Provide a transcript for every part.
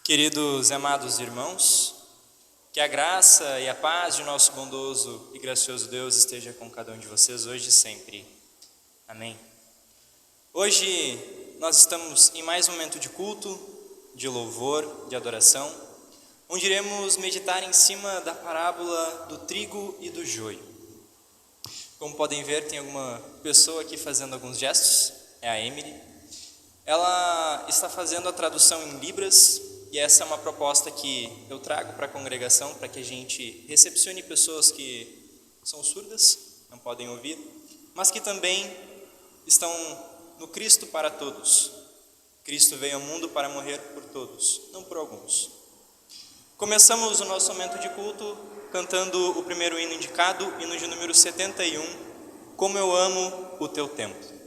Queridos e amados irmãos, que a graça e a paz de nosso bondoso e gracioso Deus esteja com cada um de vocês hoje e sempre. Amém. Hoje nós estamos em mais um momento de culto, de louvor, de adoração, onde iremos meditar em cima da parábola do trigo e do joio. Como podem ver, tem alguma pessoa aqui fazendo alguns gestos, é a Emily. Ela está fazendo a tradução em Libras, e essa é uma proposta que eu trago para a congregação, para que a gente recepcione pessoas que são surdas, não podem ouvir, mas que também estão no Cristo para todos. Cristo veio ao mundo para morrer por todos, não por alguns. Começamos o nosso momento de culto cantando o primeiro hino indicado, hino de número 71, Como eu amo o teu templo.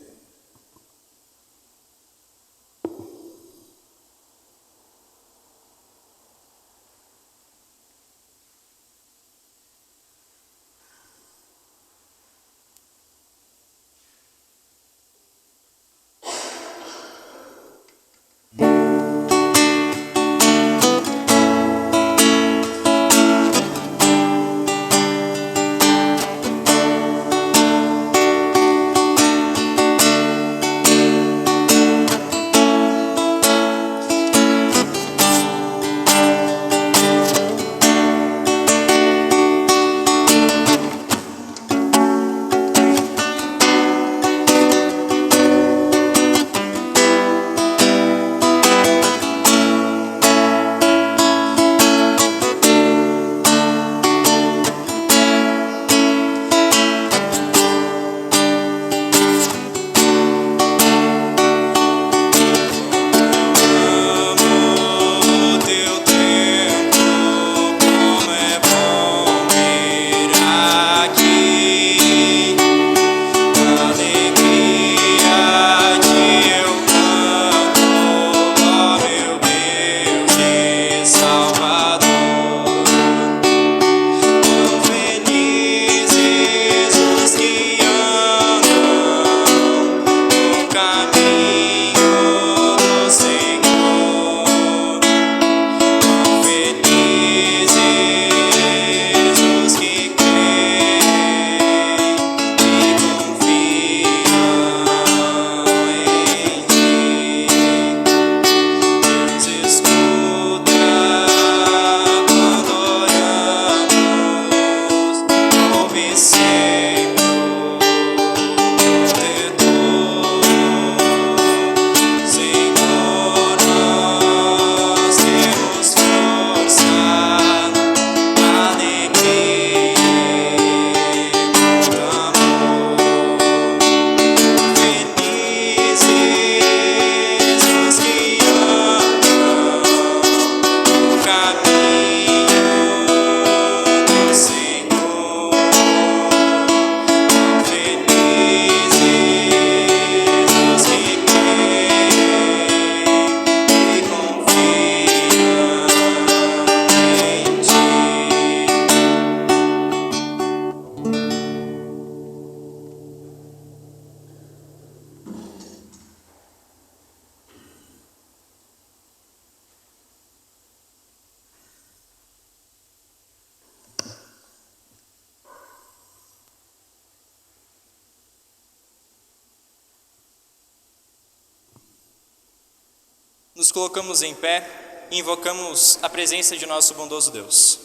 Nos colocamos em pé e invocamos a presença de nosso bondoso Deus.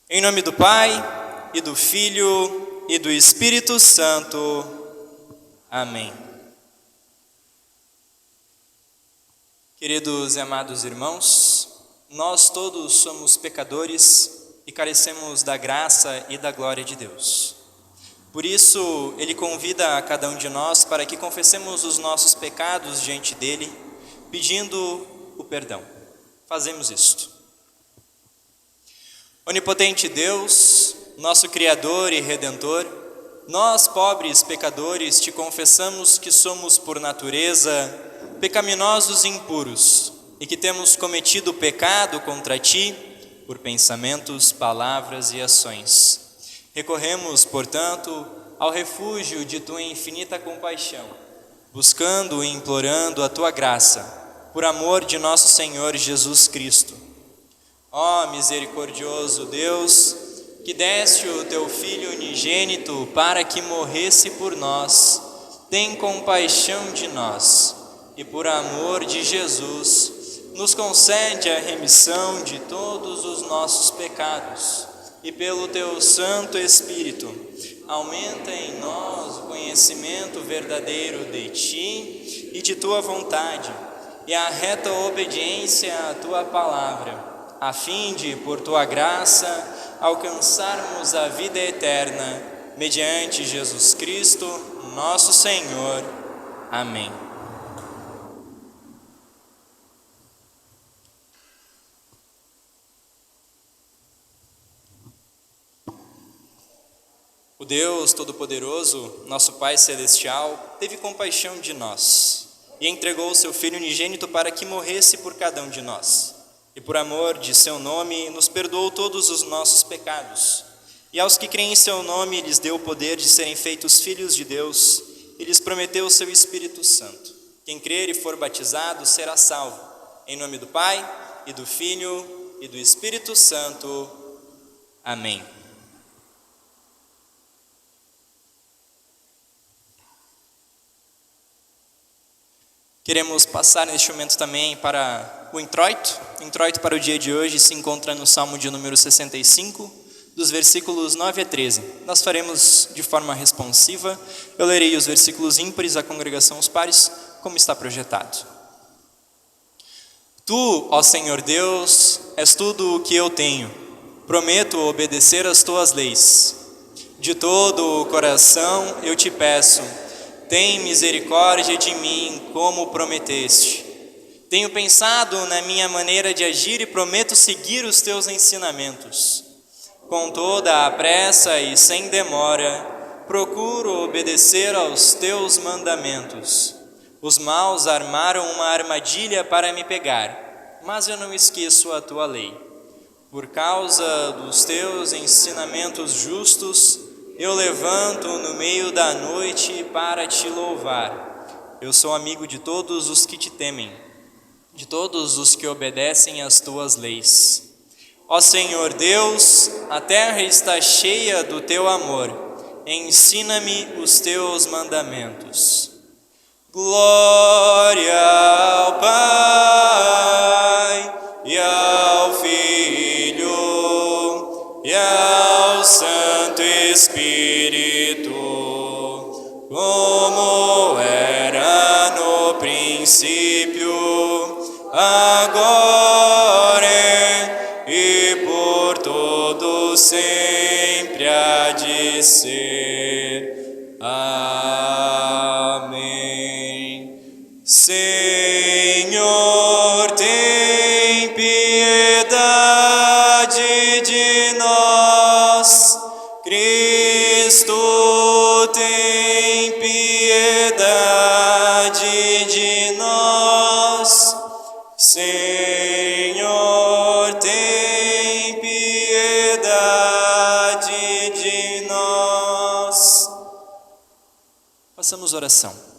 Em nome do Pai, e do Filho, e do Espírito Santo. Amém. Queridos e amados irmãos, nós todos somos pecadores e carecemos da graça e da glória de Deus. Por isso, Ele convida a cada um de nós para que confessemos os nossos pecados diante dEle, pedindo o perdão. Fazemos isto. Onipotente Deus, nosso Criador e Redentor, nós, pobres pecadores, te confessamos que somos, por natureza, pecaminosos e impuros, e que temos cometido pecado contra Ti, por pensamentos, palavras e ações. Recorremos, portanto, ao refúgio de Tua infinita compaixão, buscando e implorando a Tua graça, por amor de nosso Senhor Jesus Cristo. Ó misericordioso Deus, que deste o teu Filho unigênito para que morresse por nós, tem compaixão de nós e por amor de Jesus, nos concede a remissão de todos os nossos pecados e pelo teu Santo Espírito, aumenta em nós o conhecimento verdadeiro de ti e de tua vontade e a reta obediência à tua palavra, a fim de, por tua graça, alcançarmos a vida eterna, mediante Jesus Cristo, nosso Senhor. Amém. O Deus Todo-Poderoso, nosso Pai Celestial, teve compaixão de nós e entregou o seu Filho unigênito para que morresse por cada um de nós. E por amor de seu nome, nos perdoou todos os nossos pecados. E aos que creem em seu nome, lhes deu o poder de serem feitos filhos de Deus e lhes prometeu o seu Espírito Santo. Quem crer e for batizado será salvo. Em nome do Pai, e do Filho, e do Espírito Santo. Amém. Queremos passar neste momento também para o introito. O introito para o dia de hoje se encontra no Salmo de número 65, dos versículos 9 a 13. Nós faremos de forma responsiva. Eu lerei os versículos ímpares, a congregação os pares, como está projetado. Tu, ó Senhor Deus, és tudo o que eu tenho. Prometo obedecer às tuas leis. De todo o coração eu te peço, tem misericórdia de mim, como prometeste. Tenho pensado na minha maneira de agir e prometo seguir os teus ensinamentos. Com toda a pressa e sem demora, procuro obedecer aos teus mandamentos. Os maus armaram uma armadilha para me pegar, mas eu não esqueço a tua lei. Por causa dos teus ensinamentos justos, eu levanto no meio da noite para te louvar. Eu sou amigo de todos os que te temem, de todos os que obedecem às tuas leis. Ó Senhor Deus, a terra está cheia do teu amor. Ensina-me os teus mandamentos. Glória ao Pai e ao Filho e ao Santo Espírito, como era no princípio, agora e por todo sempre há de ser. Amém. Senhor, tem piedade de nós. Cristo, tem piedade de nós. Senhor, tem piedade de nós. Façamos oração.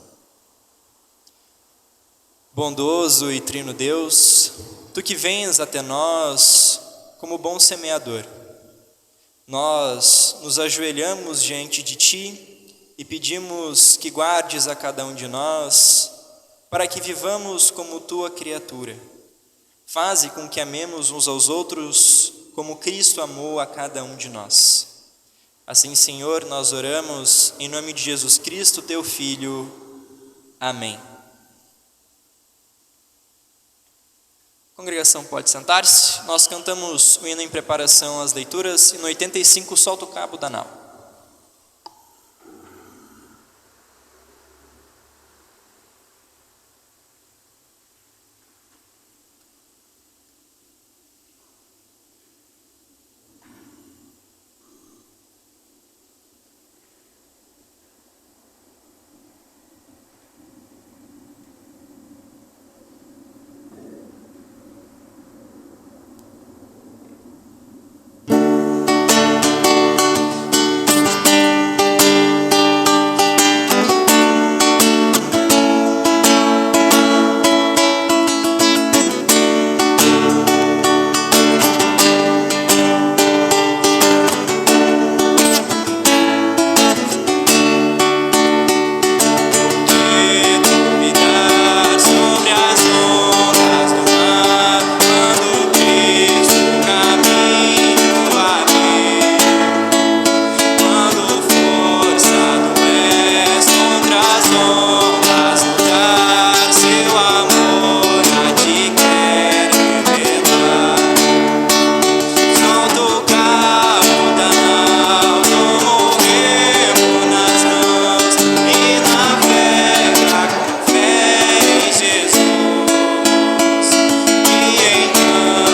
Bondoso e trino Deus, Tu que vens até nós como bom semeador, nós nos ajoelhamos diante de Ti e pedimos que guardes a cada um de nós, para que vivamos como Tua criatura. Faze com que amemos uns aos outros como Cristo amou a cada um de nós. Assim, Senhor, nós oramos em nome de Jesus Cristo, Teu Filho. Amém. A congregação pode sentar-se. Nós cantamos o hino em preparação às leituras e no 85 solta o cabo da nau. amor a ti quer revelar. Solta o cabo da nau, toma o remo nas mãos e navega com fé em Jesus. E então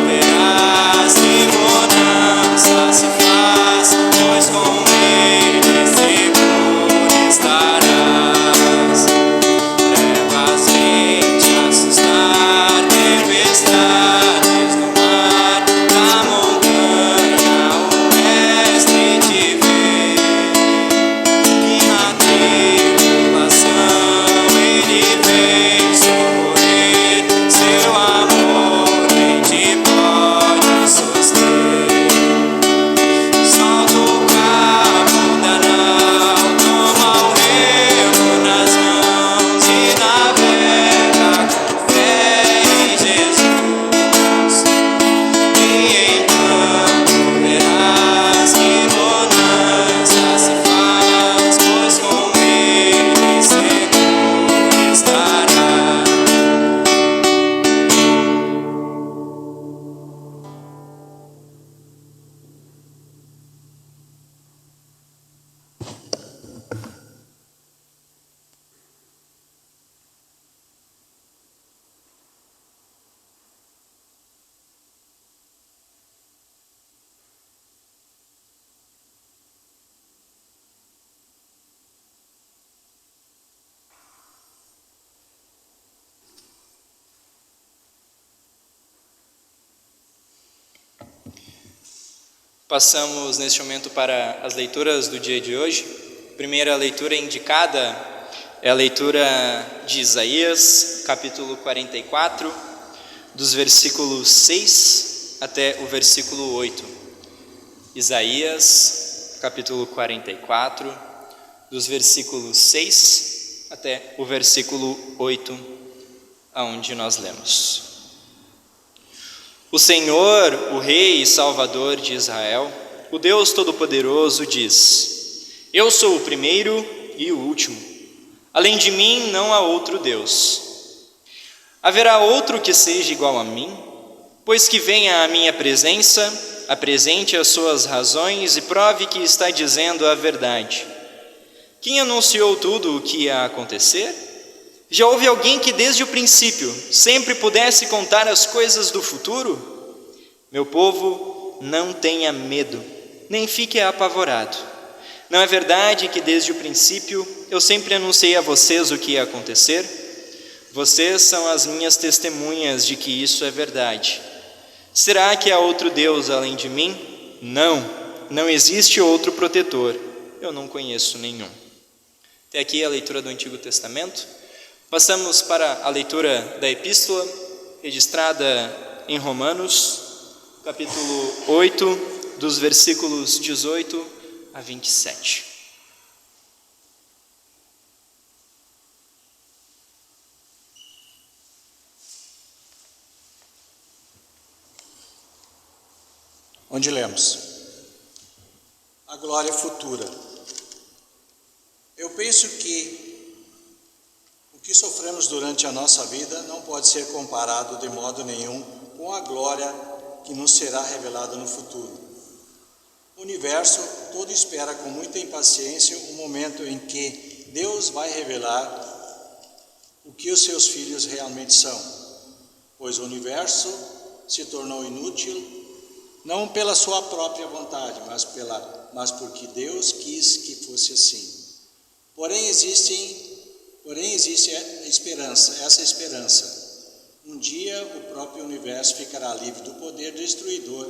verás que bonança se faz, pois com Ele seguro estarás. Trevas vêm te assustar, tempestades no mar, da montanha o Mestre te vê. E na tribulação Ele vem socorrer, seu amor nem te pode suster. Solta o cabo da nau, toma o remo nas mãos e navega com fé em Jesus. E então verás que bonança se faz, pois com Ele seguro estarás. Passamos neste momento para as leituras do dia de hoje. A primeira leitura indicada é a leitura de Isaías, capítulo 44, dos versículos 6 até o versículo 8. Isaías, capítulo 44, dos versículos 6 até o versículo 8, aonde nós lemos: O Senhor, o Rei e Salvador de Israel, o Deus Todo-Poderoso, diz: Eu sou o primeiro e o último. Além de mim não há outro Deus. Haverá outro que seja igual a mim? Pois que venha à minha presença, apresente as suas razões e prove que está dizendo a verdade. Quem anunciou tudo o que ia acontecer? Já houve alguém que desde o princípio sempre pudesse contar as coisas do futuro? Meu povo, não tenha medo, nem fique apavorado. Não é verdade que desde o princípio eu sempre anunciei a vocês o que ia acontecer? Vocês são as minhas testemunhas de que isso é verdade. Será que há outro Deus além de mim? Não existe outro protetor. Eu não conheço nenhum. Até aqui a leitura do Antigo Testamento. Passamos para a leitura da epístola registrada em Romanos, capítulo 8, dos versículos 18 a 27. Onde lemos: a glória futura. Eu penso que o que sofremos durante a nossa vida não pode ser comparado de modo nenhum com a glória que nos será revelada no futuro. O universo todo espera com muita impaciência o momento em que Deus vai revelar o que os seus filhos realmente são, pois o universo se tornou inútil não pela sua própria vontade, mas porque Deus quis que fosse assim. Porém existe essa esperança. Um dia o próprio universo ficará livre do poder destruidor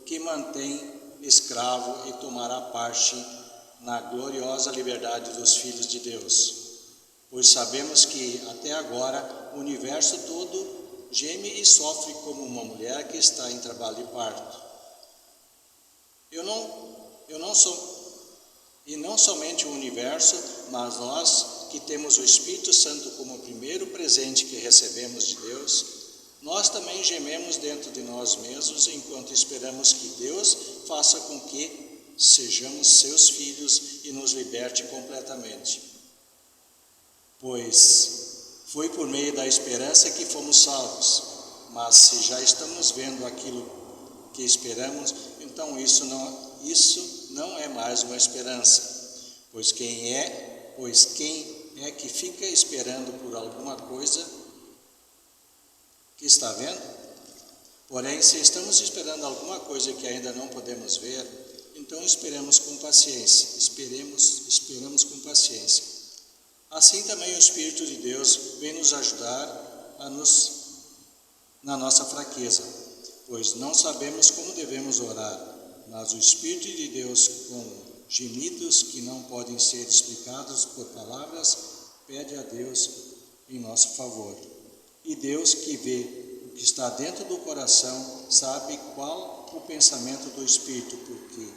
que mantém escravo e tomará parte na gloriosa liberdade dos filhos de Deus. Pois sabemos que até agora o universo todo geme e sofre como uma mulher que está em trabalho de parto. E não somente o universo, mas nós que temos o Espírito Santo como o primeiro presente que recebemos de Deus, nós também gememos dentro de nós mesmos enquanto esperamos que Deus faça com que sejamos seus filhos e nos liberte completamente. Pois Foi por meio da esperança que fomos salvos. Mas se já estamos vendo aquilo que esperamos, então isso não é mais uma esperança. Pois quem é que fica esperando por alguma coisa que está vendo? Porém, se estamos esperando alguma coisa que ainda não podemos ver, então esperamos com paciência. Esperamos com paciência. Assim também o Espírito de Deus vem nos ajudar na nossa fraqueza, pois não sabemos como devemos orar, mas o Espírito de Deus, com gemidos que não podem ser explicados por palavras, pede a Deus em nosso favor. E Deus, que vê o que está dentro do coração, sabe qual o pensamento do Espírito, porque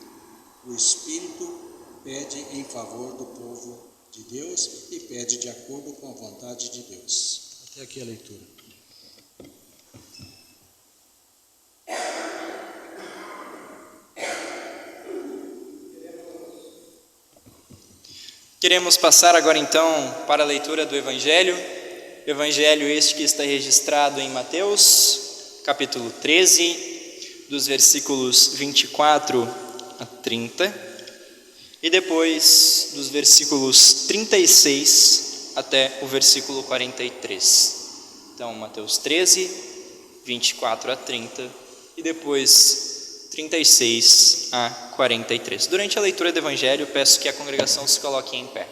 o Espírito pede em favor do povo de Deus e pede de acordo com a vontade de Deus. Até aqui a leitura. Queremos passar agora então para a leitura do Evangelho. Evangelho este que está registrado em Mateus, capítulo 13, dos versículos 24 a 30, e depois dos versículos 36 até o versículo 43. Então, Mateus 13, 24 a 30, e depois 36 a 43. Durante a leitura do Evangelho, peço que a congregação se coloque em pé.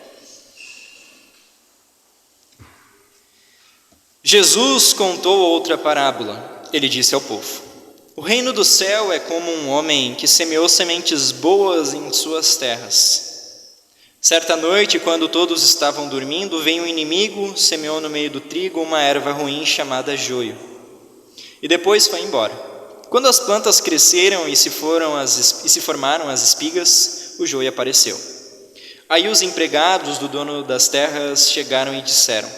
Jesus contou outra parábola. Ele disse ao povo: o reino do céu é como um homem que semeou sementes boas em suas terras. Certa noite, quando todos estavam dormindo, veio um inimigo, semeou no meio do trigo uma erva ruim chamada joio, e depois foi embora. Quando as plantas cresceram e se formaram as espigas, o joio apareceu. Aí os empregados do dono das terras chegaram e disseram: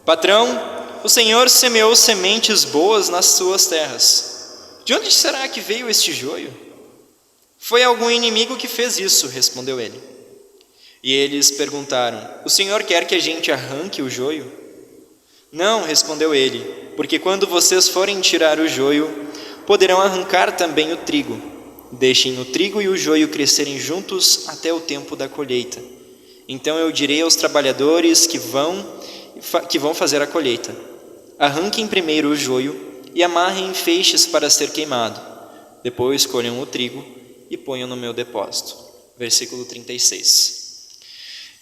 patrão, o Senhor semeou sementes boas nas suas terras. De onde será que veio este joio? Foi algum inimigo que fez isso, respondeu ele. E eles perguntaram: o Senhor quer que a gente arranque o joio? Não, respondeu ele, porque quando vocês forem tirar o joio, poderão arrancar também o trigo. Deixem o trigo e o joio crescerem juntos até o tempo da colheita. Então eu direi aos trabalhadores que vão fazer a colheita: arranquem primeiro o joio e amarrem em feixes para ser queimado. Depois colham o trigo e ponham no meu depósito. Versículo 36.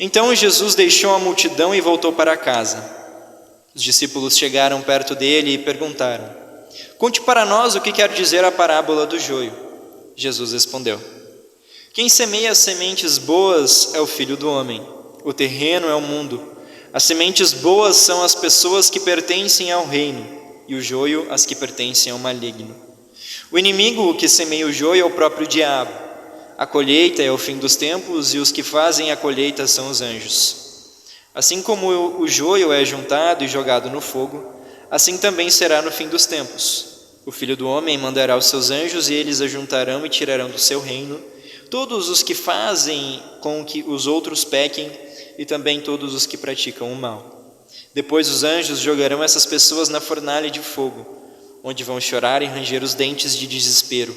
Então Jesus deixou a multidão e voltou para casa. Os discípulos chegaram perto dele e perguntaram: conte para nós o que quer dizer a parábola do joio. Jesus respondeu: quem semeia as sementes boas é o Filho do Homem. O terreno é o mundo. As sementes boas são as pessoas que pertencem ao reino, e o joio as que pertencem ao maligno. O inimigo que semeia o joio é o próprio diabo. A colheita é o fim dos tempos, e os que fazem a colheita são os anjos. Assim como o joio é juntado e jogado no fogo, assim também será no fim dos tempos. O Filho do Homem mandará os seus anjos, e eles ajuntarão e tirarão do seu reino todos os que fazem com que os outros pequem, e também todos os que praticam o mal. Depois os anjos jogarão essas pessoas na fornalha de fogo, onde vão chorar e ranger os dentes de desespero.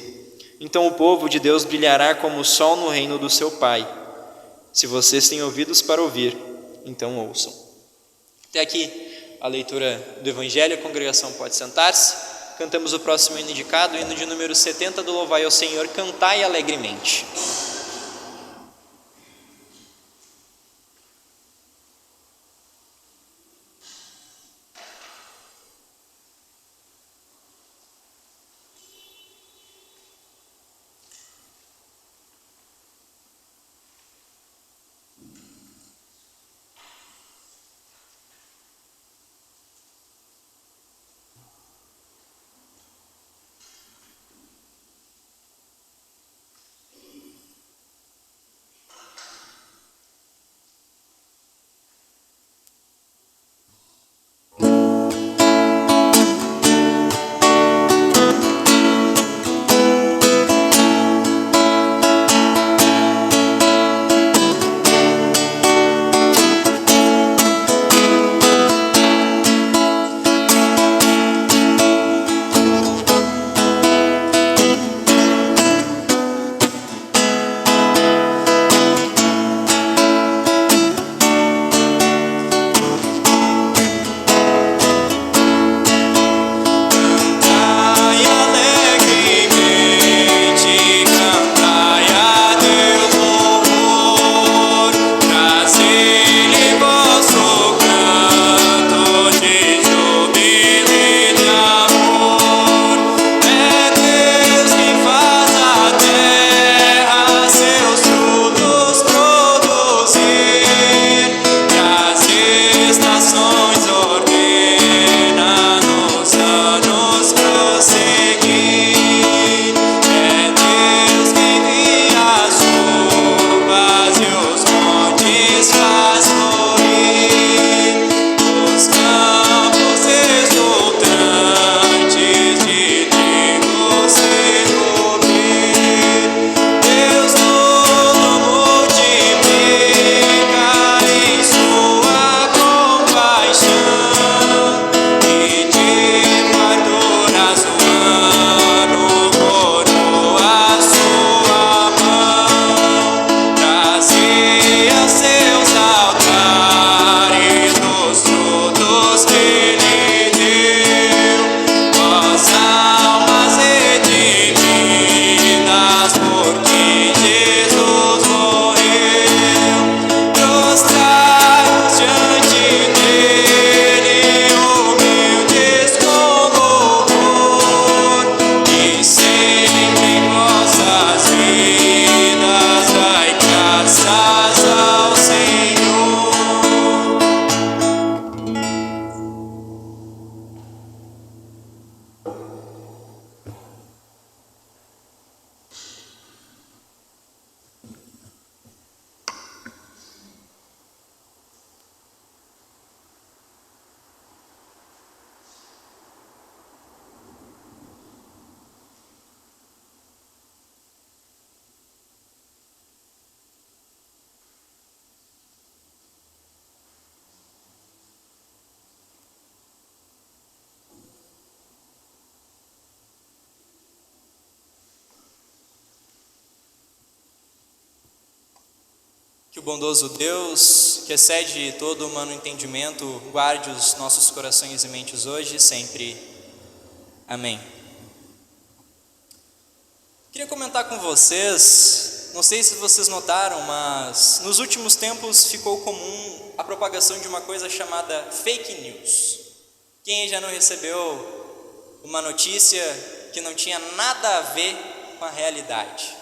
Então o povo de Deus brilhará como o sol no reino do seu Pai. Se vocês têm ouvidos para ouvir, então ouçam. Até aqui a leitura do Evangelho. A congregação pode sentar-se. Cantamos o próximo hino indicado, o hino de número 70 do Louvai ao Senhor, cantai alegremente. Que o bondoso Deus, que excede todo humano entendimento, guarde os nossos corações e mentes hoje e sempre. Amém. Queria comentar com vocês, não sei se vocês notaram, mas nos últimos tempos ficou comum a propagação de uma coisa chamada fake news. Quem já não recebeu uma notícia que não tinha nada a ver com a realidade?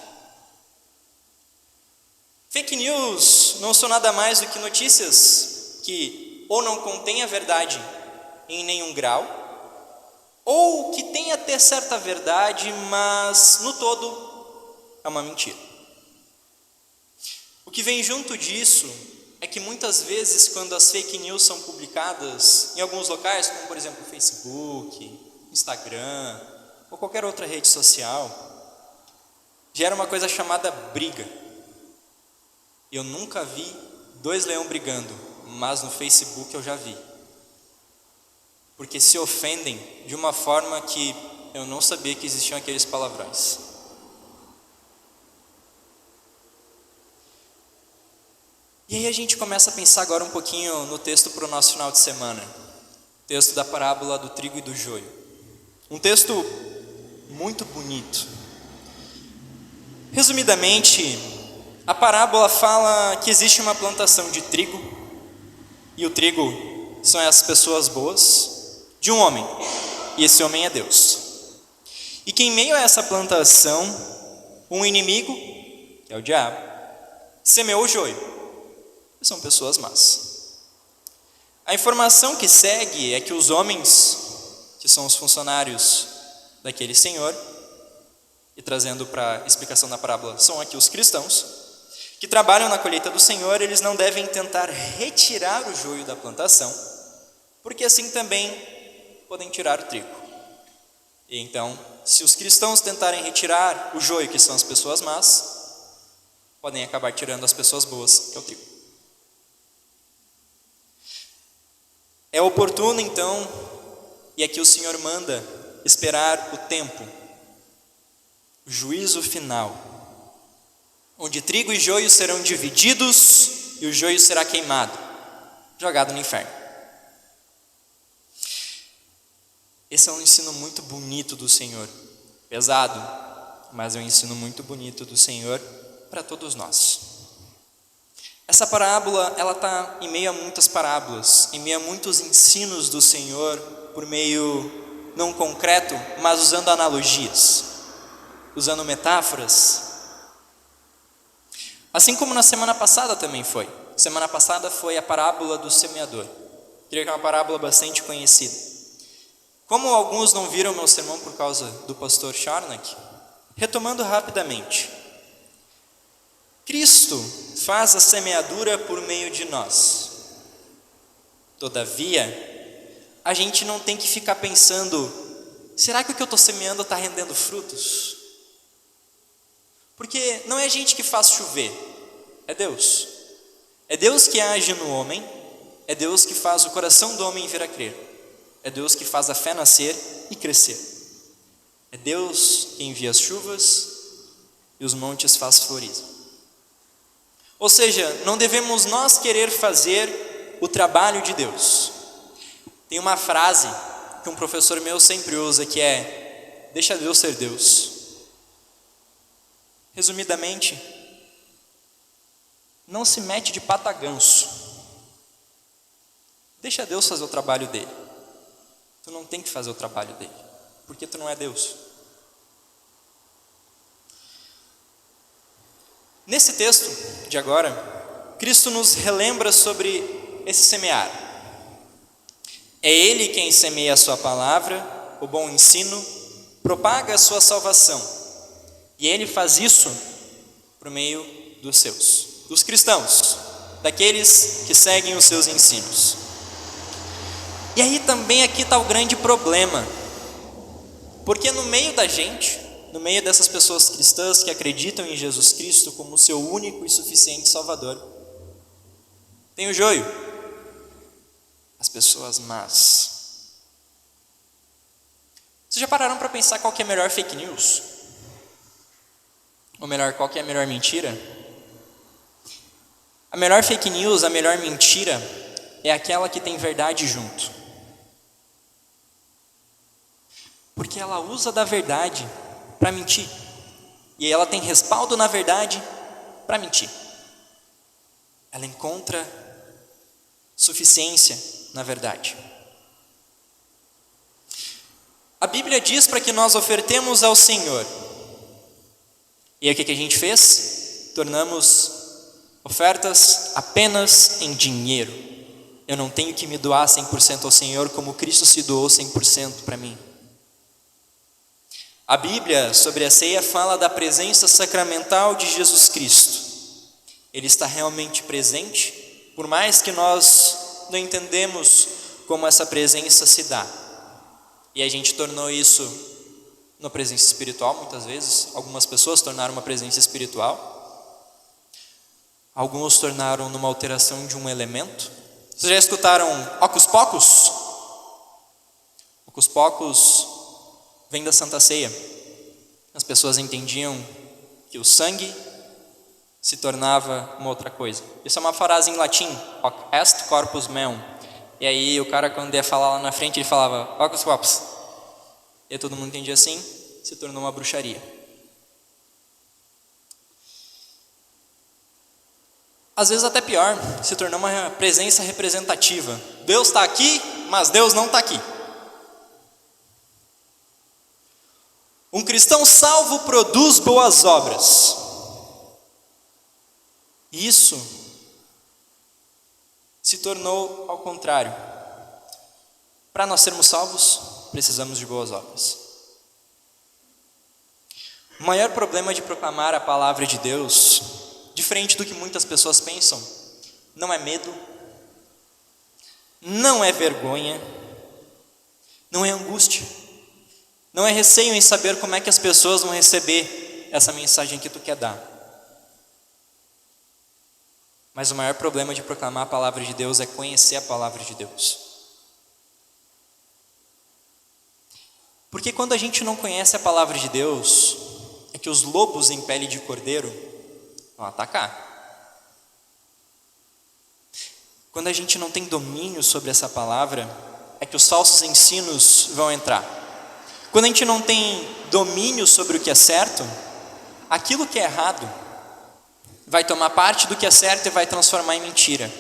Fake news não são nada mais do que notícias que ou não contêm a verdade em nenhum grau, ou que tem até certa verdade, mas no todo é uma mentira. O que vem junto disso é que muitas vezes quando as fake news são publicadas em alguns locais, como por exemplo Facebook, Instagram ou qualquer outra rede social, gera uma coisa chamada briga. Eu nunca vi 2 leões brigando, mas no Facebook eu já vi. Porque se ofendem de uma forma que eu não sabia que existiam aqueles palavrões. E aí a gente começa a pensar agora um pouquinho no texto para o nosso final de semana. O texto da parábola do trigo e do joio. Um texto muito bonito. Resumidamente, a parábola fala que existe uma plantação de trigo, e o trigo são as pessoas boas, de um homem, e esse homem é Deus. E que em meio a essa plantação, um inimigo, que é o diabo, semeou o joio, que são pessoas más. A informação que segue é que os homens, que são os funcionários daquele senhor, e trazendo para a explicação da parábola, são aqui os cristãos, que trabalham na colheita do Senhor, eles não devem tentar retirar o joio da plantação, porque assim também podem tirar o trigo. E então, se os cristãos tentarem retirar o joio, que são as pessoas más, podem acabar tirando as pessoas boas, que é o trigo. É oportuno então, e aqui o Senhor manda esperar o tempo, o juízo final, onde trigo e joio serão divididos e o joio será queimado, jogado no inferno. Esse é um ensino muito bonito do Senhor, pesado, mas é um ensino muito bonito do Senhor para todos nós. Essa parábola, ela está em meio a muitas parábolas, em meio a muitos ensinos do Senhor, por meio não concreto, mas usando analogias, usando metáforas. Assim como na semana passada também foi. Semana passada foi a parábola do semeador. Creio que é uma parábola bastante conhecida. Como alguns não viram meu sermão por causa do pastor Charnock, retomando rapidamente. Cristo faz a semeadura por meio de nós. Todavia, a gente não tem que ficar pensando, será que o que eu estou semeando está rendendo frutos? Porque não é a gente que faz chover, é Deus. É Deus que age no homem, é Deus que faz o coração do homem vir a crer. É Deus que faz a fé nascer e crescer. É Deus que envia as chuvas e os montes faz florir. Ou seja, não devemos nós querer fazer o trabalho de Deus. Tem uma frase que um professor meu sempre usa que é: deixa Deus ser Deus. Resumidamente, não se mete de pata ganso. Deixa Deus fazer o trabalho dele. Tu não tem que fazer o trabalho dele, porque tu não é Deus. Nesse texto de agora, Cristo nos relembra sobre esse semear. É Ele quem semeia a sua palavra, o bom ensino, propaga a sua salvação. E Ele faz isso por meio dos seus, dos cristãos, daqueles que seguem os seus ensinos. E aí também aqui está o grande problema, porque no meio da gente, no meio dessas pessoas cristãs que acreditam em Jesus Cristo como seu único e suficiente Salvador, tem o joio, as pessoas más. Vocês já pararam para pensar qual que é a melhor fake news? Ou melhor, qual que é a melhor mentira? A melhor fake news, a melhor mentira é aquela que tem verdade junto. Porque ela usa da verdade para mentir. E ela tem respaldo na verdade para mentir. Ela encontra suficiência na verdade. A Bíblia diz para que nós ofertemos ao Senhor. E aí o que a gente fez? Tornamos ofertas apenas em dinheiro. Eu não tenho que me doar 100% ao Senhor como Cristo se doou 100% para mim. A Bíblia sobre a ceia fala da presença sacramental de Jesus Cristo. Ele está realmente presente, por mais que nós não entendemos como essa presença se dá. E a gente tornou isso uma presença espiritual muitas vezes. Algumas pessoas tornaram uma presença espiritual. Alguns tornaram numa alteração de um elemento. Vocês já escutaram Hocus Pocus? Hocus Pocus vem da Santa Ceia. As pessoas entendiam que o sangue se tornava uma outra coisa. Isso é uma frase em latim, hoc est corpus meum. E aí o cara, quando ia falar lá na frente, ele falava Hocus Pocus. E aí todo mundo entendia assim, se tornou uma bruxaria. Às vezes até pior, se tornou uma presença representativa. Deus está aqui, mas Deus não está aqui. Um cristão salvo produz boas obras. Isso se tornou ao contrário. Para nós sermos salvos, precisamos de boas obras. O maior problema de proclamar a palavra de Deus, diferente do que muitas pessoas pensam, não é medo, não é vergonha, não é angústia, não é receio em saber como é que as pessoas vão receber essa mensagem que tu quer dar. Mas o maior problema de proclamar a palavra de Deus é conhecer a palavra de Deus. Porque quando a gente não conhece a palavra de Deus, é que os lobos em pele de cordeiro vão atacar. Quando a gente não tem domínio sobre essa palavra, é que os falsos ensinos vão entrar. Quando a gente não tem domínio sobre o que é certo, aquilo que é errado vai tomar parte do que é certo e vai transformar em mentira.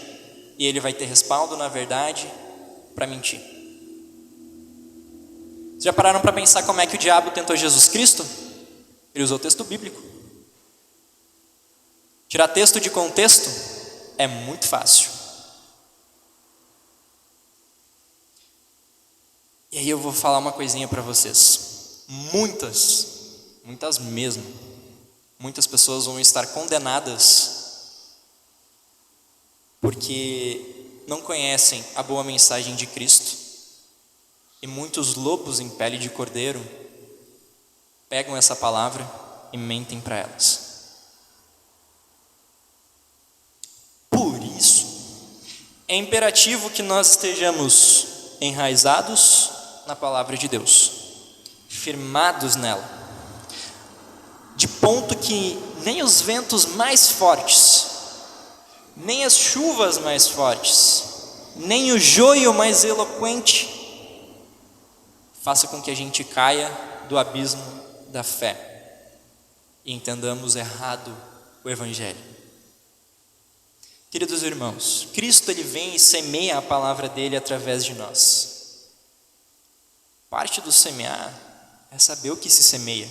E ele vai ter respaldo na verdade para mentir. Vocês já pararam para pensar como é que o diabo tentou Jesus Cristo? Ele usou o texto bíblico. Tirar texto de contexto é muito fácil. E aí eu vou falar uma coisinha para vocês. Muitas mesmo. Muitas pessoas vão estar condenadas porque não conhecem a boa mensagem de Cristo. E muitos lobos em pele de cordeiro pegam essa palavra e mentem para elas. Por isso, é imperativo que nós estejamos enraizados na palavra de Deus, firmados nela, de ponto que nem os ventos mais fortes, nem as chuvas mais fortes, nem o joio mais eloquente faça com que a gente caia do abismo da fé e entendamos errado o Evangelho. Queridos irmãos, Cristo ele vem e semeia a palavra dele através de nós. Parte do semear é saber o que se semeia,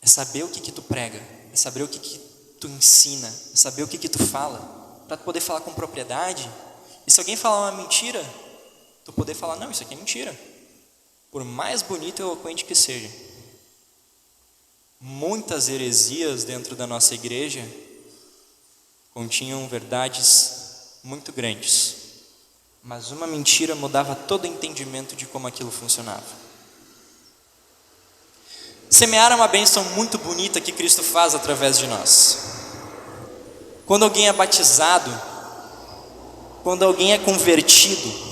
é saber o que tu prega, é saber o que tu ensina, é saber o que tu fala, para tu poder falar com propriedade. E se alguém falar uma mentira, tu poder falar, não, isso aqui é mentira, por mais bonito e eloquente que seja. Muitas heresias dentro da nossa igreja continham verdades muito grandes, mas uma mentira mudava todo o entendimento de como aquilo funcionava. Semear é uma bênção muito bonita que Cristo faz através de nós. Quando alguém é batizado, quando alguém é convertido,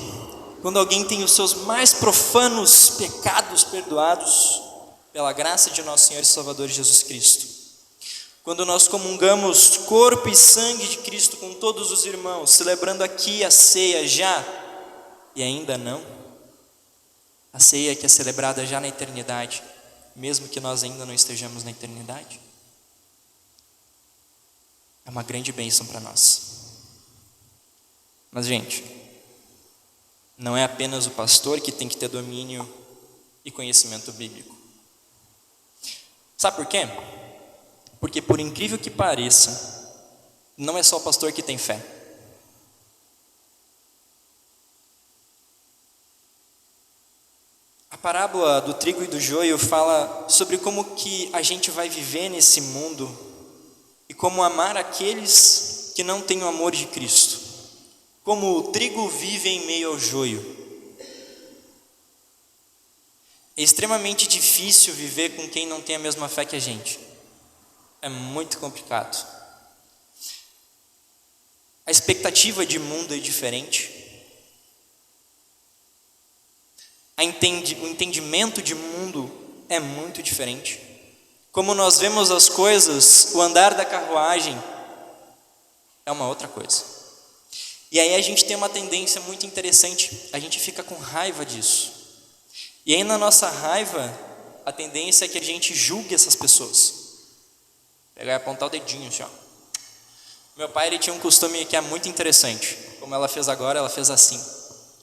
quando alguém tem os seus mais profanos pecados perdoados pela graça de nosso Senhor e Salvador Jesus Cristo, quando nós comungamos corpo e sangue de Cristo com todos os irmãos, celebrando aqui a ceia já e ainda não, a ceia que é celebrada já na eternidade, mesmo que nós ainda não estejamos na eternidade, é uma grande bênção para nós. Mas, gente, não é apenas o pastor que tem que ter domínio e conhecimento bíblico. Sabe por quê? Porque, por incrível que pareça, não é só o pastor que tem fé. A parábola do trigo e do joio fala sobre como que a gente vai viver nesse mundo e como amar aqueles que não têm o amor de Cristo. Como o trigo vive em meio ao joio. É extremamente difícil viver com quem não tem a mesma fé que a gente. É muito complicado. A expectativa de mundo é diferente. O entendimento de mundo é muito diferente. Como nós vemos as coisas, o andar da carruagem é uma outra coisa. E aí a gente tem uma tendência muito interessante, a gente fica com raiva disso. E aí na nossa raiva, a tendência é que a gente julgue essas pessoas. Pegar e apontar o dedinho assim, ó. Meu pai, ele tinha um costume que é muito interessante. Como ela fez agora, ela fez assim,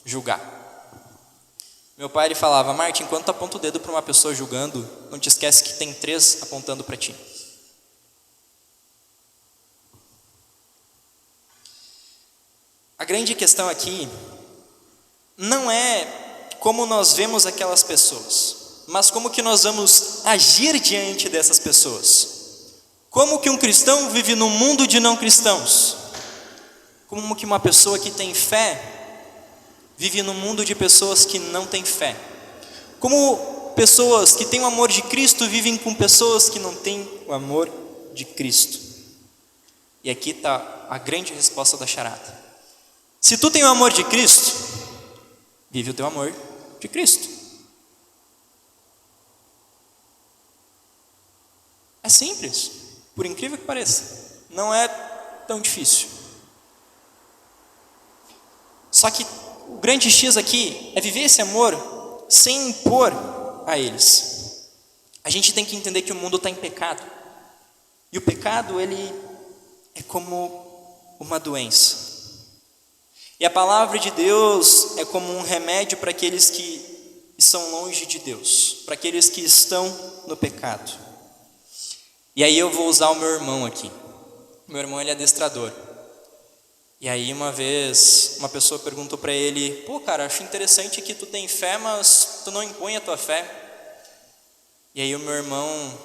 julgar. Meu pai, ele falava: Martin, enquanto tu aponta o dedo para uma pessoa julgando, não te esquece que tem 3 apontando para ti. A grande questão aqui não é como nós vemos aquelas pessoas, mas como que nós vamos agir diante dessas pessoas. Como que um cristão vive num mundo de não cristãos? Como que uma pessoa que tem fé vive num mundo de pessoas que não têm fé? Como pessoas que têm o amor de Cristo vivem com pessoas que não têm o amor de Cristo? E aqui está a grande resposta da charada. Se tu tem o amor de Cristo, vive o teu amor de Cristo. É simples, por incrível que pareça. Não é tão difícil. Só que o grande X aqui é viver esse amor sem impor a eles. A gente tem que entender que o mundo está em pecado. E o pecado, ele é como uma doença. E a palavra de Deus é como um remédio para aqueles que estão longe de Deus, para aqueles que estão no pecado. E aí eu vou usar o meu irmão aqui. Meu irmão, ele é adestrador. E aí uma vez uma pessoa perguntou para ele: pô, cara, acho interessante que tu tem fé, mas tu não impõe a tua fé. E aí o meu irmão,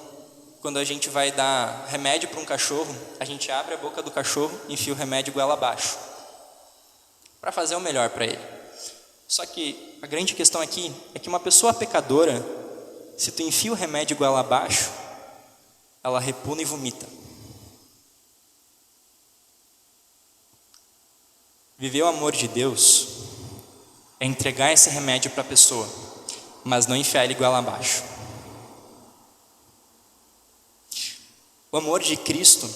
quando a gente vai dar remédio para um cachorro, a gente abre a boca do cachorro e enfia o remédio goela abaixo, para fazer o melhor para ele. Só que a grande questão aqui é que uma pessoa pecadora, se tu enfia o remédio goela abaixo, ela repugna e vomita. Viver o amor de Deus é entregar esse remédio para a pessoa, mas não enfiar ele goela abaixo. O amor de Cristo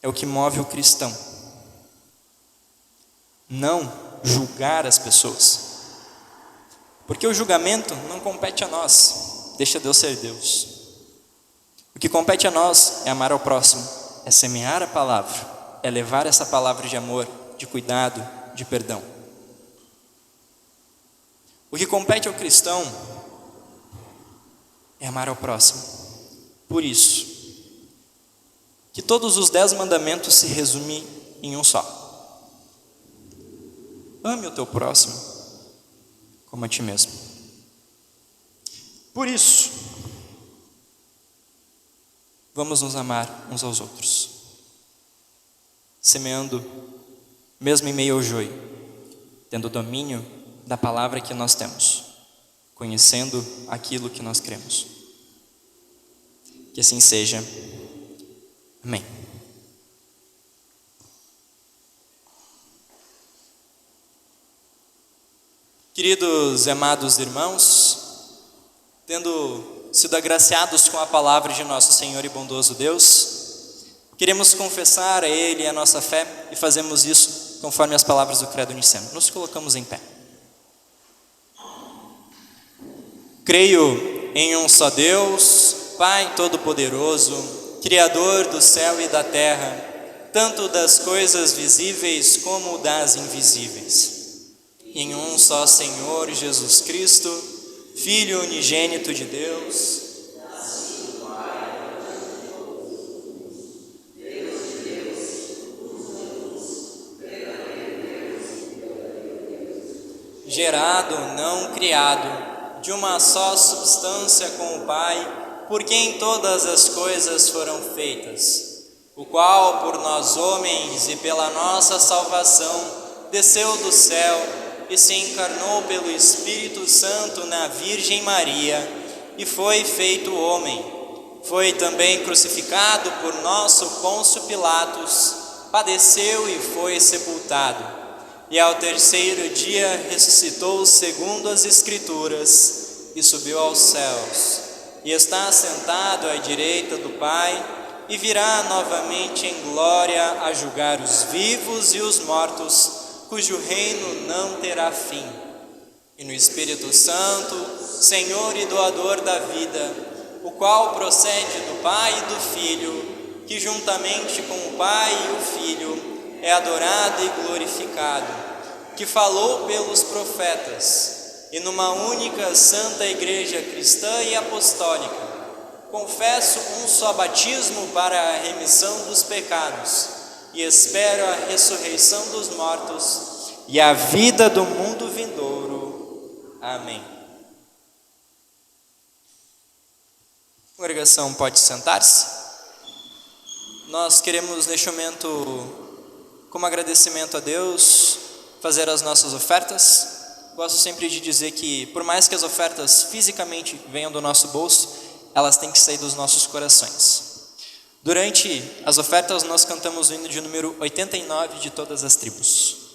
é o que move o cristão. Não julgar as pessoas. Porque o julgamento não compete a nós, deixa Deus ser Deus. O que compete a nós é amar ao próximo, é semear a palavra, é levar essa palavra de amor, de cuidado, de perdão. O que compete ao cristão é amar ao próximo. Por isso, que todos os 10 mandamentos se resumem em um só: ame o teu próximo como a ti mesmo. Por isso, vamos nos amar uns aos outros, semeando mesmo em meio ao joio, tendo domínio da palavra que nós temos, conhecendo aquilo que nós cremos. Que assim seja. Amém. Queridos e amados irmãos, tendo sido agraciados com a palavra de nosso Senhor e bondoso Deus, Queremos confessar a Ele a nossa fé e fazemos isso conforme as palavras do Credo Niceno. Nos colocamos em pé. Creio em um só Deus, Pai Todo-Poderoso, Criador do céu e da terra, tanto das coisas visíveis como das invisíveis. Em um só Senhor Jesus Cristo, Filho unigênito de Deus, gerado, não criado, de uma só substância com o Pai, por quem todas as coisas foram feitas, o qual, por nós homens e pela nossa salvação, desceu do céu e se encarnou pelo Espírito Santo na Virgem Maria e foi feito homem. Foi também crucificado por nosso Pôncio Pilatos, padeceu e foi sepultado. E ao terceiro dia ressuscitou segundo as Escrituras e subiu aos céus. E está assentado à direita do Pai e virá novamente em glória a julgar os vivos e os mortos, cujo reino não terá fim. E no Espírito Santo, Senhor e doador da vida, o qual procede do Pai e do Filho, que juntamente com o Pai e o Filho é adorado e glorificado, que falou pelos profetas, e numa única santa igreja cristã e apostólica, confesso um só batismo para a remissão dos pecados, e espero a ressurreição dos mortos e a vida do mundo vindouro. Amém. A congregação pode sentar-se. Nós queremos neste momento, como agradecimento a Deus, fazer as nossas ofertas. Gosto sempre de dizer que, por mais que as ofertas fisicamente venham do nosso bolso, elas têm que sair dos nossos corações. Durante as ofertas, nós cantamos o hino de número 89 de Todas as Tribos.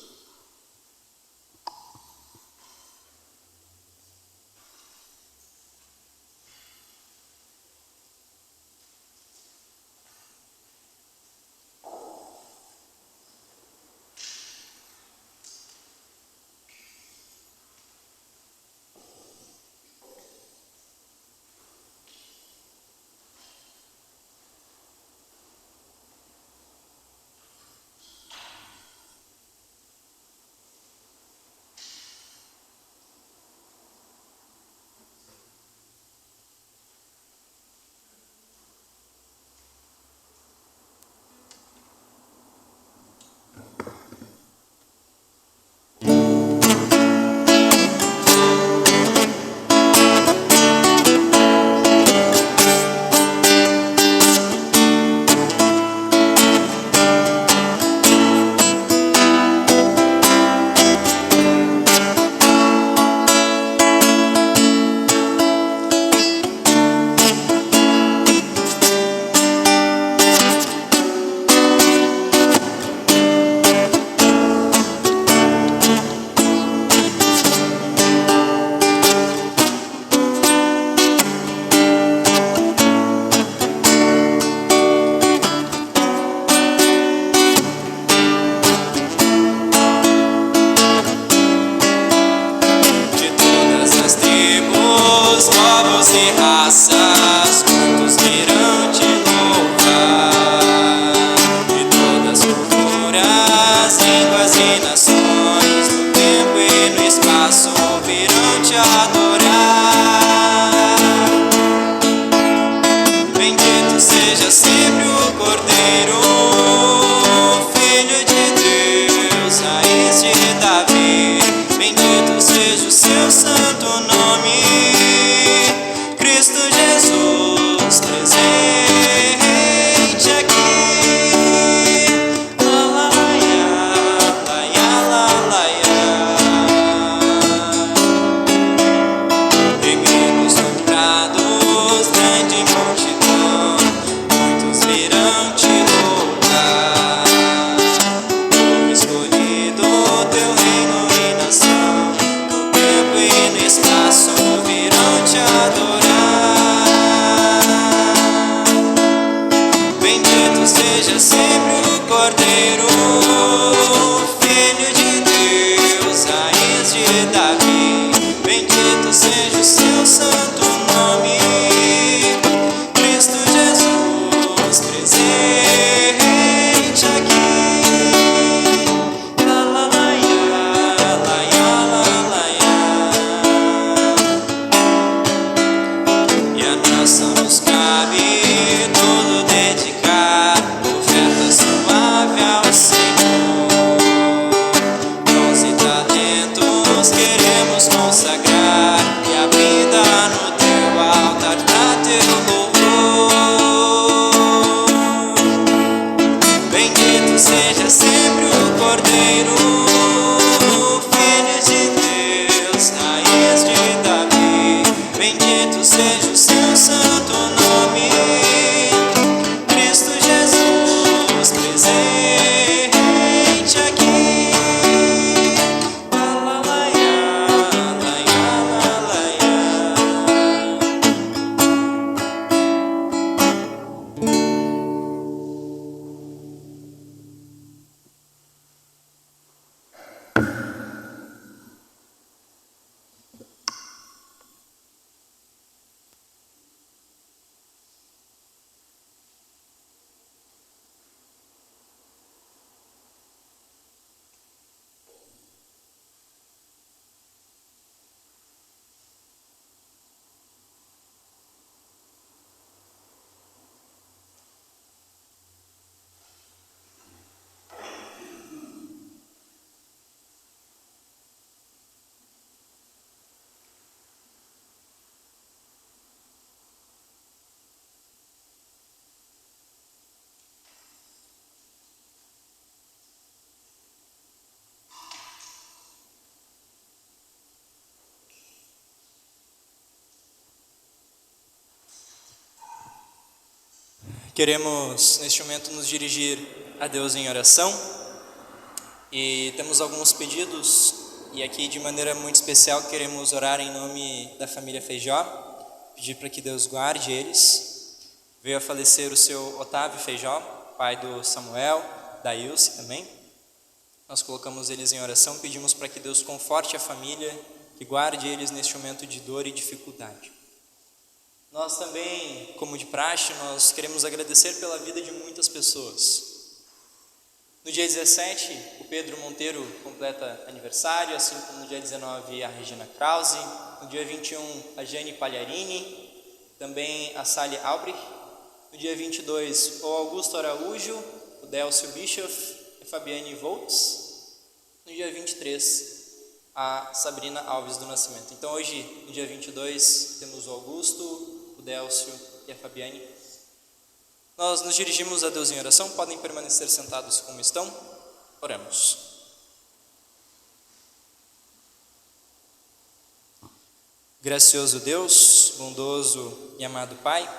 Bendito seja o seu santo nome, Cristo Jesus. Cordeiro, Filho de Deus, raiz de Davi, bendito seja o seu santo nome. Cristo Jesus, presente aqui. La la la ya, la ya, la la ya. E a nós nos cabe tudo dedicar, oferta suave ao Senhor. Dons e talentos queremos consagrar, e a vida no teu altar pra teu louvor. Bendito seja sempre o Cordeiro, Filho de Deus, raiz de Davi, bendito seja o seu santo nome. Cristo Jesus, presente aqui. La la la ya, la ya, la la ya. Queremos, neste momento, nos dirigir a Deus em oração e temos alguns pedidos, e aqui de maneira muito especial queremos orar em nome da família Feijó, pedir para que Deus guarde eles. Veio a falecer o seu Otávio Feijó, pai do Samuel, da Ilse também. Nós colocamos eles em oração, pedimos para que Deus conforte a família, que guarde eles neste momento de dor e dificuldade. Nós também, como de praxe, nós queremos agradecer pela vida de muitas pessoas. No dia 17, o Pedro Monteiro completa aniversário, assim como no dia 19 a Regina Krause, no dia 21 a Jane Pagliarini, também a Sally Albrich, no dia 22 o Augusto Araújo, o Delcio Bischoff e a Fabiane Voltz, no dia 23 a Sabrina Alves do Nascimento. Então hoje, no dia 22, temos o Augusto, o Delcio e a Fabiane. Nós nos dirigimos a Deus em oração, podem permanecer sentados como estão. Oramos. Gracioso Deus, bondoso e amado Pai,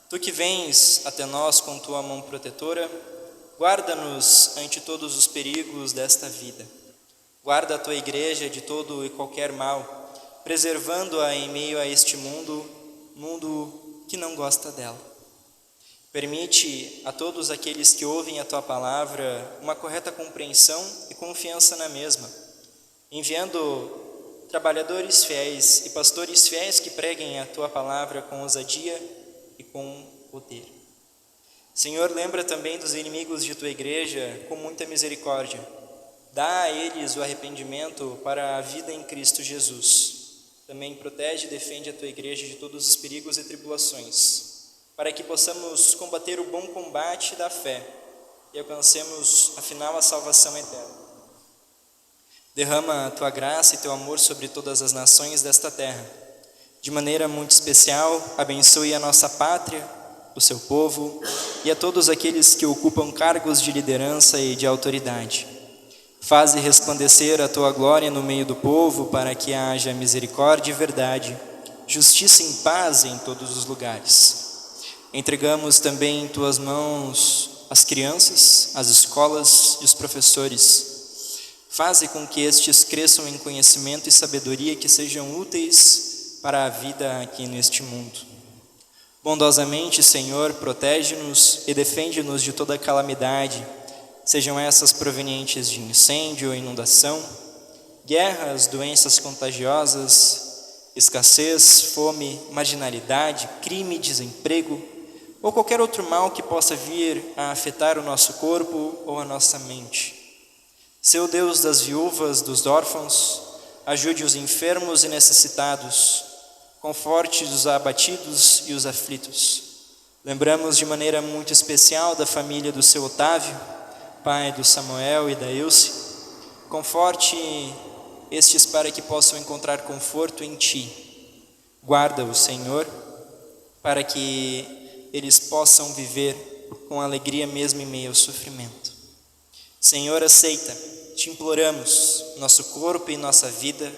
Tu que vens até nós com Tua mão protetora, guarda-nos ante todos os perigos desta vida. Guarda a Tua igreja de todo e qualquer mal, preservando-a em meio a este mundo que não gosta dela. Permite a todos aqueles que ouvem a Tua palavra uma correta compreensão e confiança na mesma, enviando trabalhadores fiéis e pastores fiéis que preguem a Tua palavra com ousadia e com poder. Senhor, lembra também dos inimigos de Tua igreja com muita misericórdia. Dá a eles o arrependimento para a vida em Cristo Jesus. Também protege e defende a Tua igreja de todos os perigos e tribulações, para que possamos combater o bom combate da fé e alcancemos, afinal, a salvação eterna. Derrama a Tua graça e Teu amor sobre todas as nações desta terra. De maneira muito especial, abençoe a nossa pátria, o seu povo e a todos aqueles que ocupam cargos de liderança e de autoridade. Faze resplandecer a Tua glória no meio do povo, para que haja misericórdia e verdade, justiça e paz em todos os lugares. Entregamos também em Tuas mãos as crianças, as escolas e os professores. Faze com que estes cresçam em conhecimento e sabedoria que sejam úteis para a vida aqui neste mundo. Bondosamente, Senhor, protege-nos e defende-nos de toda calamidade, sejam essas provenientes de incêndio ou inundação, guerras, doenças contagiosas, escassez, fome, marginalidade, crime, desemprego, ou qualquer outro mal que possa vir a afetar o nosso corpo ou a nossa mente. Seu Deus das viúvas, dos órfãos, ajude os enfermos e necessitados, conforte os abatidos e os aflitos. Lembramos de maneira muito especial da família do seu Otávio, pai do Samuel e da Ilse. Conforte estes para que possam encontrar conforto em Ti. Guarda-os, Senhor, para que eles possam viver com alegria mesmo em meio ao sofrimento. Senhor, aceita, te imploramos, nosso corpo e nossa vida,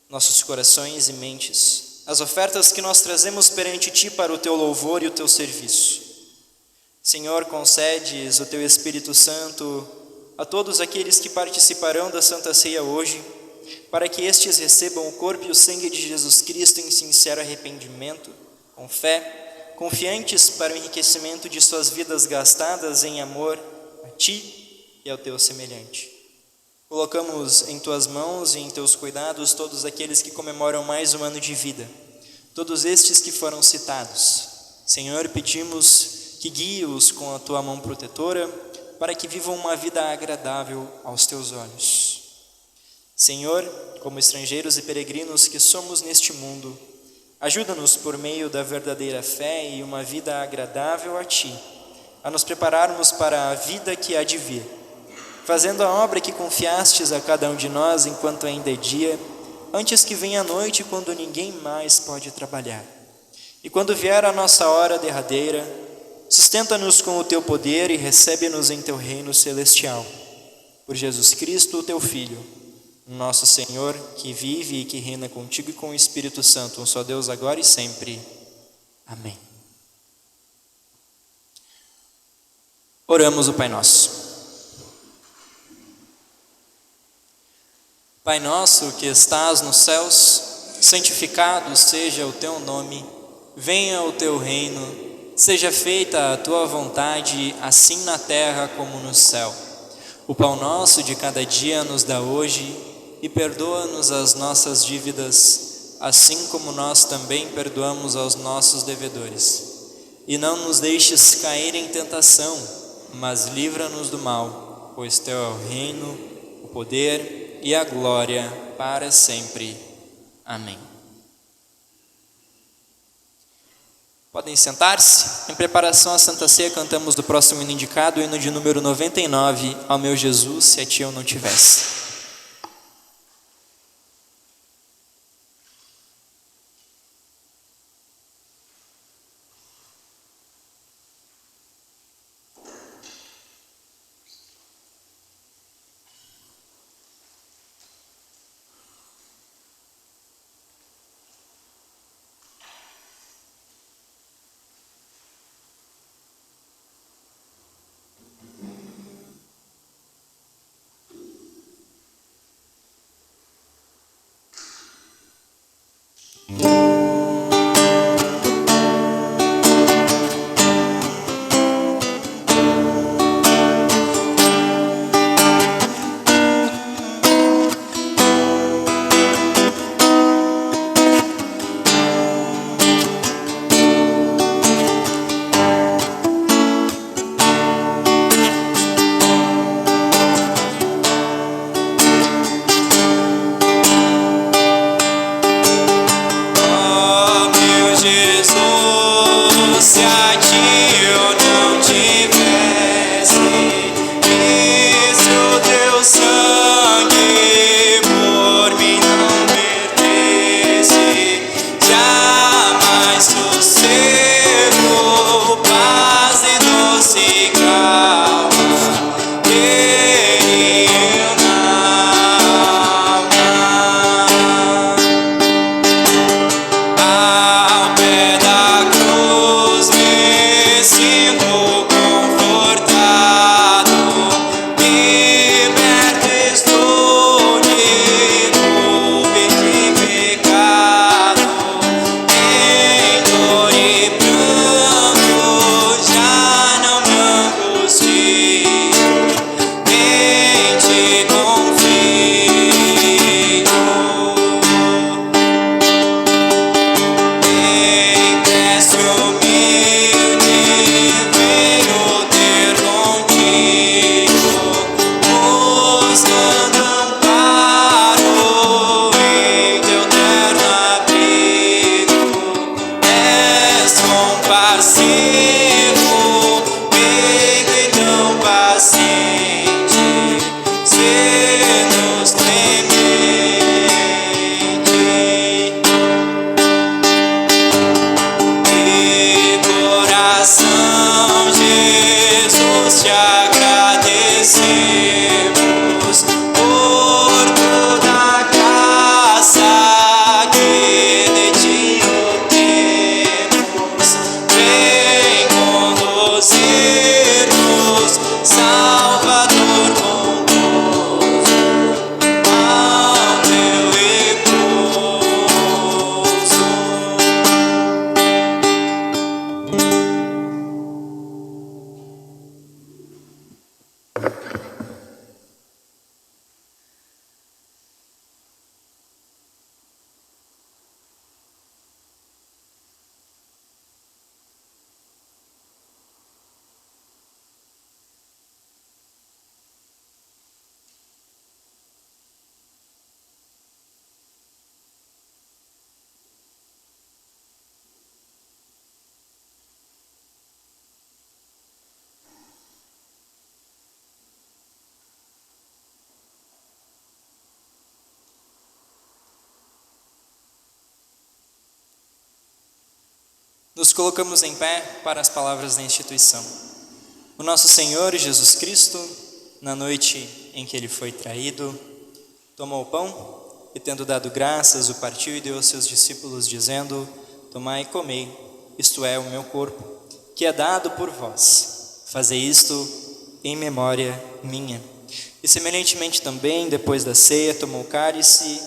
nossos corações e mentes, as ofertas que nós trazemos perante Ti para o Teu louvor e o Teu serviço. Senhor, concedes o Teu Espírito Santo a todos aqueles que participarão da Santa Ceia hoje, para que estes recebam o corpo e o sangue de Jesus Cristo em sincero arrependimento, com fé, confiantes para o enriquecimento de suas vidas gastadas em amor a Ti e ao Teu semelhante. Colocamos em Tuas mãos e em Teus cuidados todos aqueles que comemoram mais um ano de vida, todos estes que foram citados. Senhor, pedimos que guie-os com a Tua mão protetora, para que vivam uma vida agradável aos Teus olhos. Senhor, como estrangeiros e peregrinos que somos neste mundo, ajuda-nos por meio da verdadeira fé e uma vida agradável a Ti, a nos prepararmos para a vida que há de vir, fazendo a obra que confiastes a cada um de nós enquanto ainda é dia, antes que venha a noite, quando ninguém mais pode trabalhar. E quando vier a nossa hora derradeira, sustenta-nos com o Teu poder e recebe-nos em Teu reino celestial. Por Jesus Cristo, o Teu Filho, nosso Senhor, que vive e que reina contigo e com o Espírito Santo, um só Deus, agora e sempre. Amém. Oramos o Pai Nosso. Pai nosso que estás nos céus, santificado seja o Teu nome, venha o Teu reino, seja feita a Tua vontade, assim na terra como no céu. O pão nosso de cada dia nos dá hoje, e perdoa-nos as nossas dívidas, assim como nós também perdoamos aos nossos devedores. E não nos deixes cair em tentação, mas livra-nos do mal, pois Teu é o reino, o poder e a glória para sempre. Amém. Podem sentar-se. Em preparação à Santa Ceia, cantamos do próximo hino indicado, o hino de número 99, Ao meu Jesus, se a Ti eu não tivesse. Nos colocamos em pé para as palavras da instituição. O nosso Senhor Jesus Cristo, na noite em que ele foi traído, tomou o pão e, tendo dado graças, o partiu e deu aos seus discípulos, dizendo: tomai e comei, isto é o meu corpo, que é dado por vós. Fazei isto em memória minha. E semelhantemente também, depois da ceia, tomou o cálice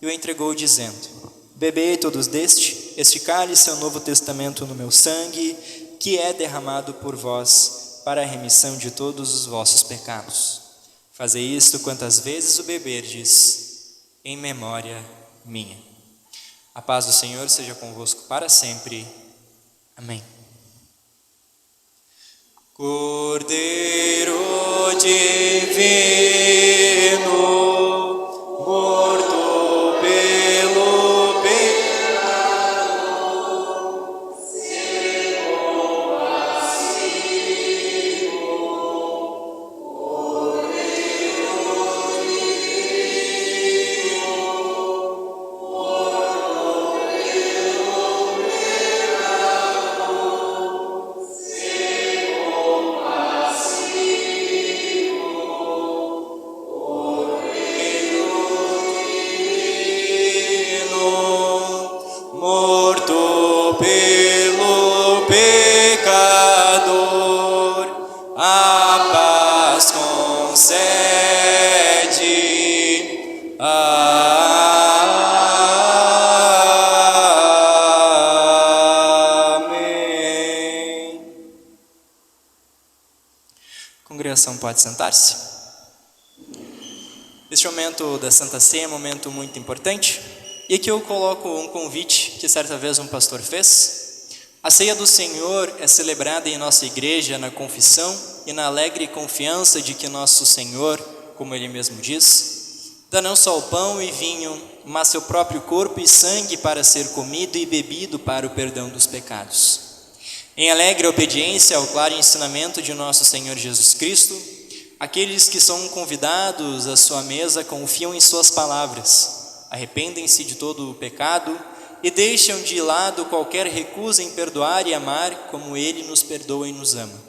e o entregou, dizendo: bebei todos este cálice é o novo testamento no meu sangue, que é derramado por vós para a remissão de todos os vossos pecados. Fazei isto quantas vezes o beberdes, em memória minha. A paz do Senhor seja convosco para sempre. Amém. Cordeiro divino, morto pelo pecado, se compassivo, Cordeiro divino, morto pelo pecado, se morto pelo pecador, a paz concede. Amém. A congregação pode sentar-se. Este momento da Santa Ceia é um momento muito importante. E aqui eu coloco um convite que certa vez um pastor fez. A ceia do Senhor é celebrada em nossa igreja na confissão e na alegre confiança de que nosso Senhor, como Ele mesmo diz, dá não só o pão e vinho, mas seu próprio corpo e sangue para ser comido e bebido para o perdão dos pecados. Em alegre obediência ao claro ensinamento de nosso Senhor Jesus Cristo, aqueles que são convidados à sua mesa confiam em suas palavras, arrependem-se de todo o pecado e deixam de lado qualquer recusa em perdoar e amar como Ele nos perdoa e nos ama.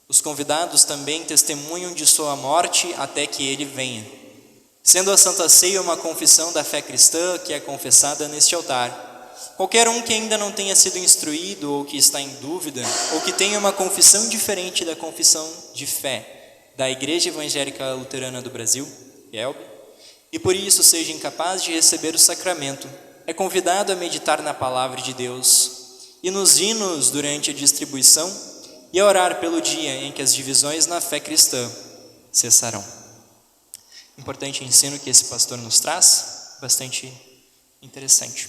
Os convidados também testemunham de sua morte até que Ele venha. Sendo a Santa Ceia uma confissão da fé cristã que é confessada neste altar, qualquer um que ainda não tenha sido instruído ou que está em dúvida, ou que tenha uma confissão diferente da confissão de fé da Igreja Evangélica Luterana do Brasil, IELB, e por isso seja incapaz de receber o sacramento, é convidado a meditar na palavra de Deus e nos hinos durante a distribuição e a orar pelo dia em que as divisões na fé cristã cessarão. Importante ensino que esse pastor nos traz, bastante interessante.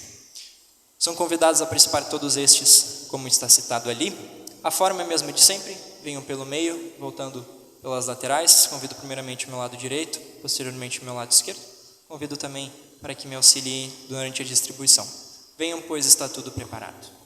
São convidados a participar todos estes, como está citado ali. A forma é a mesma de sempre, venham pelo meio, voltando pelas laterais. Convido primeiramente o meu lado direito, posteriormente o meu lado esquerdo. Convido também para que me auxilie durante a distribuição. Venham, pois está tudo preparado.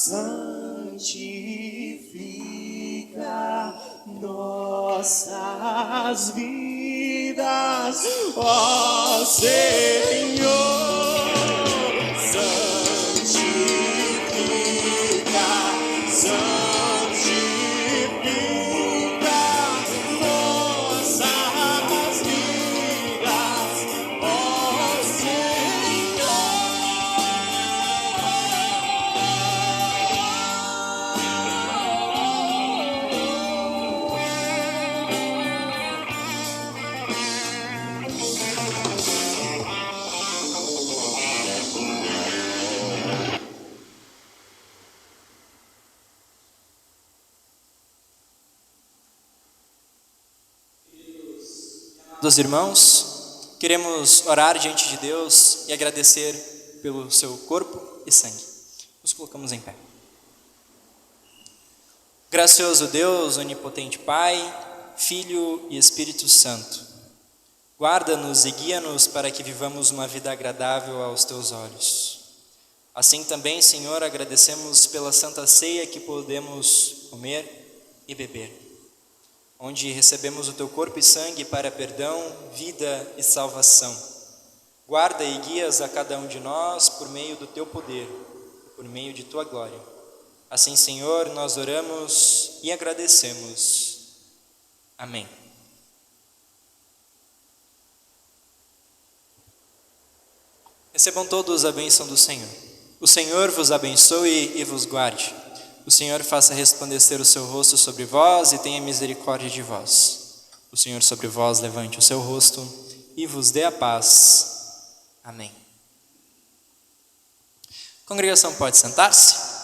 santifica nossas vidas, ó Senhor, santifica nossas vidas, ó Dos irmãos, queremos orar diante de Deus e agradecer pelo seu corpo e sangue. Nos colocamos em pé. Gracioso Deus, onipotente Pai, Filho e Espírito Santo, guarda-nos e guia-nos para que vivamos uma vida agradável aos teus olhos. Assim também, Senhor, agradecemos pela Santa Ceia que podemos comer e beber, onde recebemos o teu corpo e sangue para perdão, vida e salvação. Guarda e guias a cada um de nós por meio do teu poder, por meio de tua glória. Assim, Senhor, nós oramos e agradecemos. Amém. Recebam todos a bênção do Senhor. O Senhor vos abençoe e vos guarde. O Senhor faça resplandecer o seu rosto sobre vós e tenha misericórdia de vós. O Senhor sobre vós levante o seu rosto e vos dê a paz. Amém. A congregação pode sentar-se.